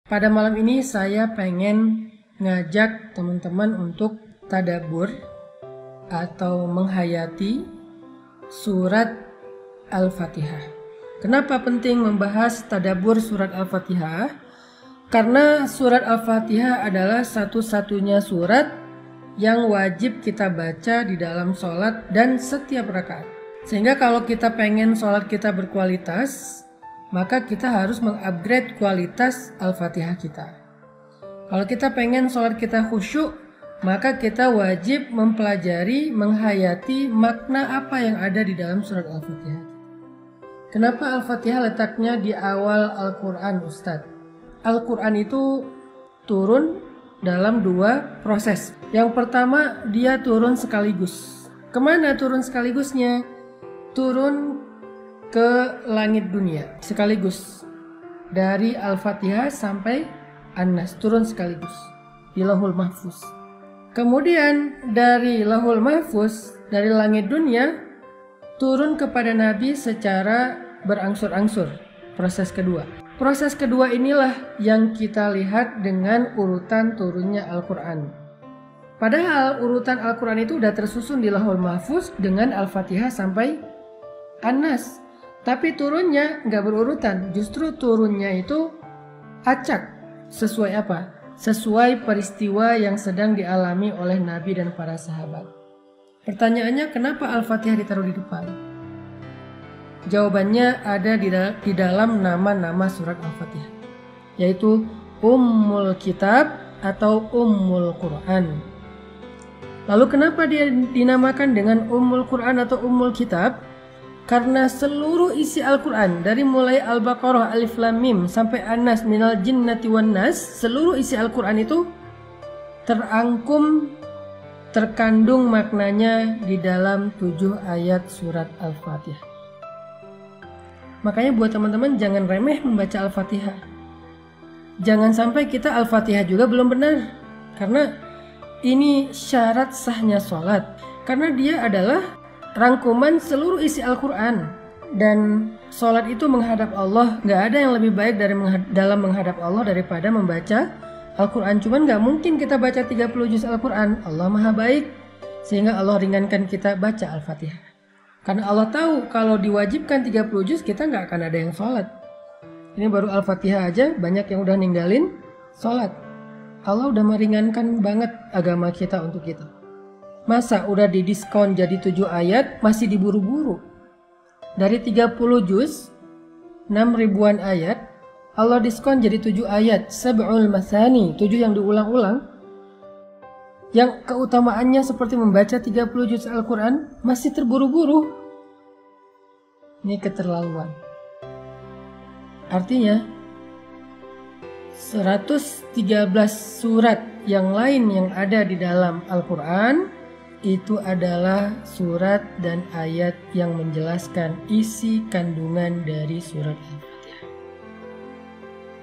Pada malam ini saya pengen ngajak teman-teman untuk tadabbur atau menghayati surat Al-Fatihah. Kenapa penting membahas tadabbur surat Al-Fatihah? Karena surat Al-Fatihah adalah satu-satunya surat yang wajib kita baca di dalam sholat dan setiap rakaat. Sehingga kalau kita pengen sholat kita berkualitas, maka kita harus mengupgrade kualitas Al-Fatihah kita. Kalau kita pengen sholat kita khusyuk, maka kita wajib mempelajari, menghayati makna apa yang ada di dalam surat Al-Fatihah. Kenapa Al-Fatihah letaknya di awal Al-Quran, Ustadz? Al-Quran itu turun dalam dua proses. Yang pertama, dia turun sekaligus. Kemana turun sekaligusnya? Turun ke langit dunia sekaligus, dari Al-Fatihah sampai An-Nas turun sekaligus di Lauhul Mahfuz. Kemudian dari Lauhul Mahfuz, dari langit dunia turun kepada Nabi secara berangsur-angsur. Proses kedua inilah yang kita lihat dengan urutan turunnya Al-Quran. Padahal urutan Al-Quran itu udah tersusun di Lauhul Mahfuz dengan Al-Fatihah sampai An-Nas. Tapi turunnya nggak berurutan, justru turunnya itu acak. Sesuai apa? Sesuai peristiwa yang sedang dialami oleh Nabi dan para sahabat. Pertanyaannya, kenapa Al-Fatihah ditaruh di depan? Jawabannya ada di dalam nama-nama surat Al-Fatihah, yaitu Ummul Kitab atau Ummul Quran. Lalu kenapa dia dinamakan dengan Ummul Quran atau Ummul Kitab? Karena seluruh isi Al-Quran, dari mulai Al-Baqarah, Alif Lam Mim sampai An-Nas, Minal Jinnati Wan Nas, seluruh isi Al-Quran itu terangkum, terkandung maknanya di dalam 7 ayat surat Al-Fatihah. Makanya buat teman-teman jangan remeh membaca Al-Fatihah. Jangan sampai kita Al-Fatihah juga belum benar, karena ini syarat sahnya sholat. Karena dia adalah rangkuman seluruh isi Al-Quran. Dan sholat itu menghadap Allah, gak ada yang lebih baik dalam menghadap Allah daripada membaca Al-Quran. Cuman gak mungkin kita baca 30 juz Al-Quran. Allah maha baik, sehingga Allah ringankan kita baca Al-Fatihah. Karena Allah tahu kalau diwajibkan 30 juz kita gak akan ada yang sholat. Ini baru Al-Fatihah aja banyak yang udah ninggalin sholat. Allah udah meringankan banget agama kita untuk kita. Masa udah didiskon jadi 7 ayat masih diburu-buru? Dari 30 juz 6 ribuan ayat, Allah diskon jadi 7 ayat, sab'ul masani, 7 yang diulang-ulang, yang keutamaannya seperti membaca 30 juz Al-Quran, masih terburu-buru. Ini keterlaluan. Artinya 113 surat yang lain yang ada di dalam Al-Quran itu adalah surat dan ayat yang menjelaskan isi kandungan dari surat Al-Fatihah.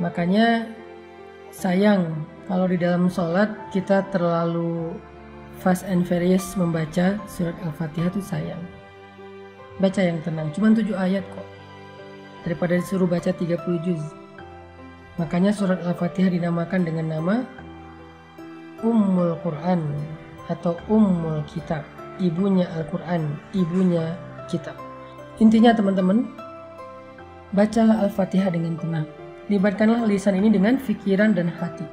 Makanya sayang kalau di dalam sholat kita terlalu fast and furious membaca surat Al-Fatihah, itu sayang. Baca yang tenang, cuma 7 ayat kok, daripada disuruh baca 30 juz. Makanya surat Al-Fatihah dinamakan dengan nama Ummul Quran atau Ummul Kitab, ibunya Al-Quran, ibunya kitab. Intinya teman-teman, bacalah Al-Fatihah dengan tenang. Libatkanlah lisan ini dengan fikiran dan hati.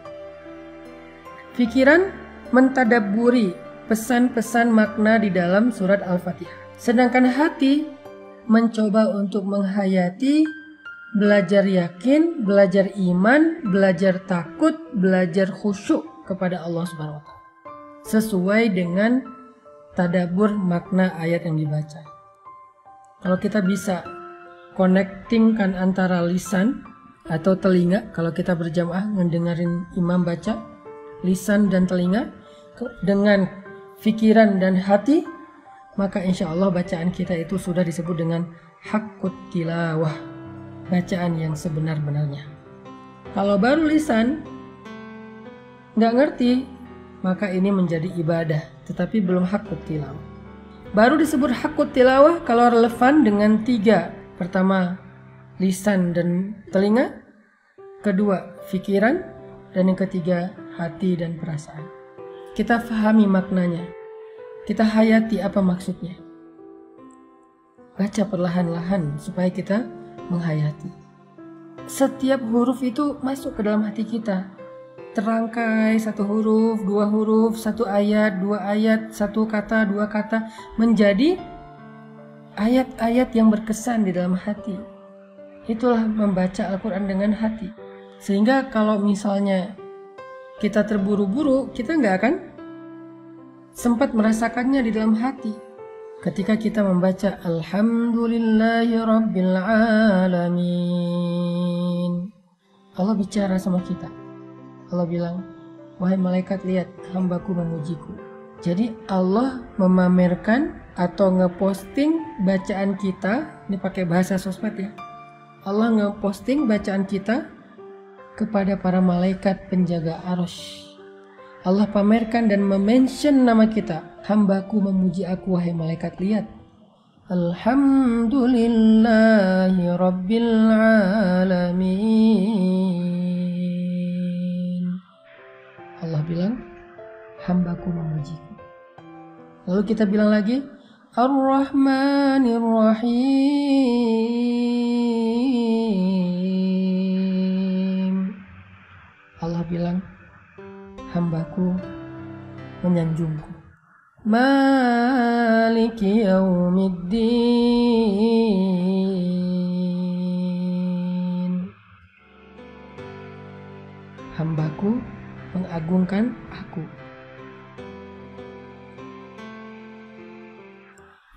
Fikiran mentadabburi pesan-pesan makna di dalam surat Al-Fatihah. Sedangkan hati mencoba untuk menghayati, belajar yakin, belajar iman, belajar takut, belajar khusyuk kepada Allah Subhanahu wa Ta'ala, sesuai dengan tadabbur makna ayat yang dibaca. Kalau kita bisa connectingkan antara lisan atau telinga, kalau kita berjamaah mendengarin imam baca, lisan dan telinga dengan fikiran dan hati, maka insya Allah bacaan kita itu sudah disebut dengan haqqut tilawah, bacaan yang sebenar-benarnya. Kalau baru lisan nggak ngerti, maka ini menjadi ibadah, tetapi belum haqqut tilawah. Baru disebut haqqut tilawah kalau relevan dengan 3. Pertama, lisan dan telinga. Kedua, pikiran, dan yang ketiga hati dan perasaan. Kita fahami maknanya, kita hayati apa maksudnya. Baca perlahan-lahan supaya kita menghayati. Setiap huruf itu masuk ke dalam hati kita. Terangkai satu huruf, dua huruf, satu ayat, dua ayat, satu kata, dua kata, menjadi ayat-ayat yang berkesan di dalam hati. Itulah membaca Al-Quran dengan hati. Sehingga kalau misalnya kita terburu-buru, kita nggak akan sempat merasakannya di dalam hati. Ketika kita membaca Alhamdulillahirabbil alamin, Allah bicara sama kita. Allah bilang, wahai malaikat, lihat hambaku memujiku. Jadi Allah memamerkan atau ngeposting bacaan kita, ini pakai bahasa sosmed ya. Allah ngeposting bacaan kita kepada para malaikat penjaga arsy. Allah pamerkan dan memention nama kita. Hambaku memuji aku, wahai malaikat, lihat. Alhamdulillahi rabbil alamin. Allah bilang, hambaku memujiku. Lalu kita bilang lagi, Ar-Rahmanir Rahim. Allah bilang, hambaku menyanjungku. Maliki yaumiddin. Hambaku mengagungkan aku.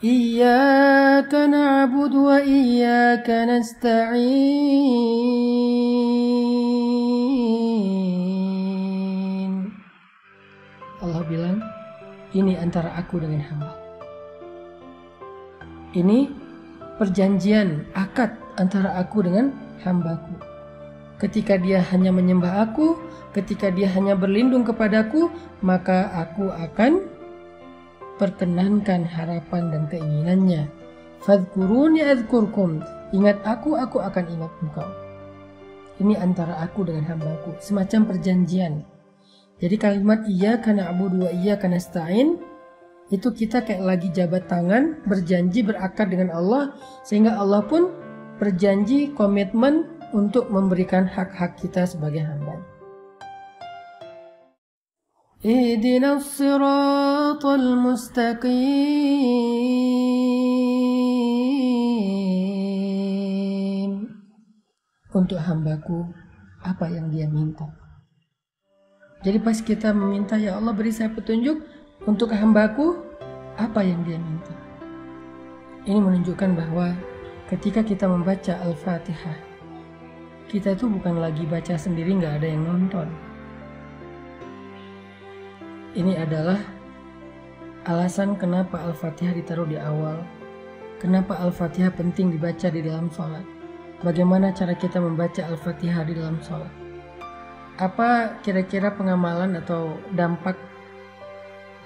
Iyyaka na'budu wa iyyaka nasta'in. Allah bilang, ini antara aku dengan hamba. Ini perjanjian, akad antara aku dengan hambaku. Ketika dia hanya menyembah aku, ketika dia hanya berlindung kepadaku, maka aku akan perkenankan harapan dan keinginannya. Fadhkuruni adzkurkum. Ingat aku akan ingat engkau. Ini antara aku dengan hambaku, semacam perjanjian. Jadi kalimat iyyaka na'budu wa iyyaka nasta'in itu kita kayak lagi jabat tangan, berjanji, berakad dengan Allah, sehingga Allah pun berjanji, komitmen untuk memberikan hak-hak kita sebagai hamba. Ihdinas siratal mustaqim. Untuk hambaku, apa yang dia minta. Jadi pas kita meminta, ya Allah beri saya petunjuk untuk hambaku, apa yang dia minta. Ini menunjukkan bahwa ketika kita membaca Al-Fatihah, kita itu bukan lagi baca sendiri, nggak ada yang nonton. Ini adalah alasan kenapa Al-Fatihah ditaruh di awal. Kenapa Al-Fatihah penting dibaca di dalam sholat. Bagaimana cara kita membaca Al-Fatihah di dalam sholat. Apa kira-kira pengamalan atau dampak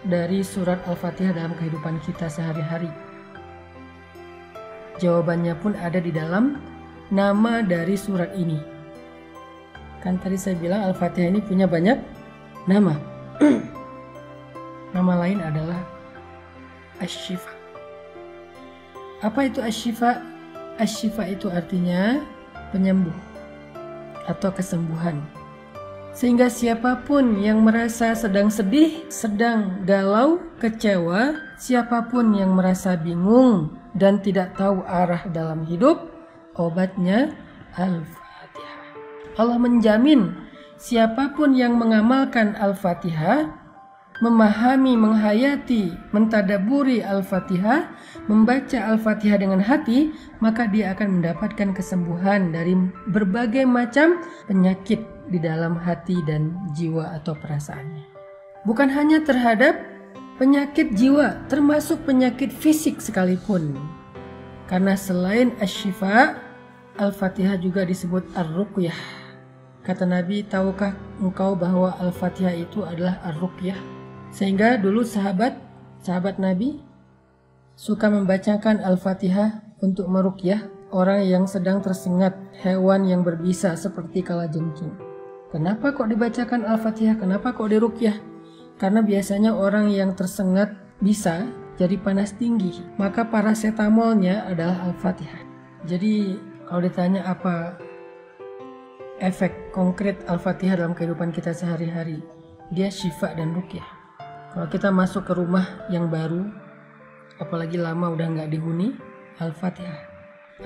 dari surat Al-Fatihah dalam kehidupan kita sehari-hari? Jawabannya pun ada di dalam nama dari surat ini. Kan tadi saya bilang Al-Fatihah ini punya banyak nama. Nama lain adalah Asy-Syifa. Apa itu Asy-Syifa? Asy-Syifa itu artinya penyembuh atau kesembuhan. Sehingga siapapun yang merasa sedang sedih, sedang galau, kecewa, siapapun yang merasa bingung dan tidak tahu arah dalam hidup, obatnya Al-Fatihah. Allah menjamin siapapun yang mengamalkan Al-Fatihah, memahami, menghayati, mentadaburi Al-Fatihah, membaca Al-Fatihah dengan hati, maka dia akan mendapatkan kesembuhan dari berbagai macam penyakit di dalam hati dan jiwa atau perasaannya. Bukan hanya terhadap penyakit jiwa, termasuk penyakit fisik sekalipun. Karena selain Asy-Syifa, Al-Fatihah juga disebut Ar-Ruqyah. Kata Nabi, tahukah engkau bahwa Al-Fatihah itu adalah Ar-Ruqyah? Sehingga dulu sahabat Nabi suka membacakan Al-Fatihah untuk meruqyah orang yang sedang tersengat hewan yang berbisa seperti kalajengking. Kenapa kok dibacakan Al-Fatihah? Kenapa kok diruqyah? Karena biasanya orang yang tersengat bisa jadi panas tinggi. Maka paracetamolnya adalah Al-Fatihah. Jadi kalau ditanya apa efek konkret Al-Fatihah dalam kehidupan kita sehari-hari, dia syifa dan ruqyah. Kalau kita masuk ke rumah yang baru, apalagi lama udah nggak dihuni, Al-Fatihah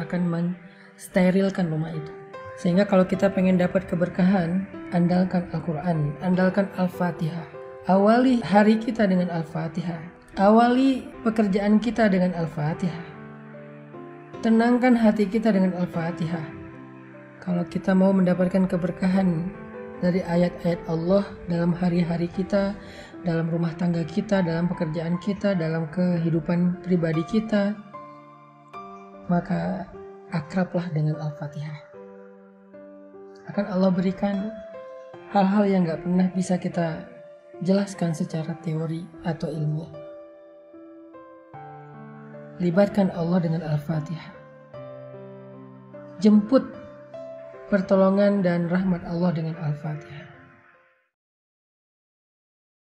akan mensterilkan rumah itu. Sehingga kalau kita pengen dapat keberkahan, andalkan Al-Quran, andalkan Al-Fatihah. Awali hari kita dengan Al-Fatihah. Awali pekerjaan kita dengan Al-Fatihah. Tenangkan hati kita dengan Al-Fatihah. Kalau kita mau mendapatkan keberkahan dari ayat-ayat Allah dalam hari-hari kita, dalam rumah tangga kita, dalam pekerjaan kita, dalam kehidupan pribadi kita, maka akrablah dengan Al-Fatihah. Akan Allah berikan hal-hal yang gak pernah bisa kita jelaskan secara teori atau ilmiah. Libatkan Allah dengan Al-Fatihah. Jemput pertolongan dan rahmat Allah dengan Al-Fatihah.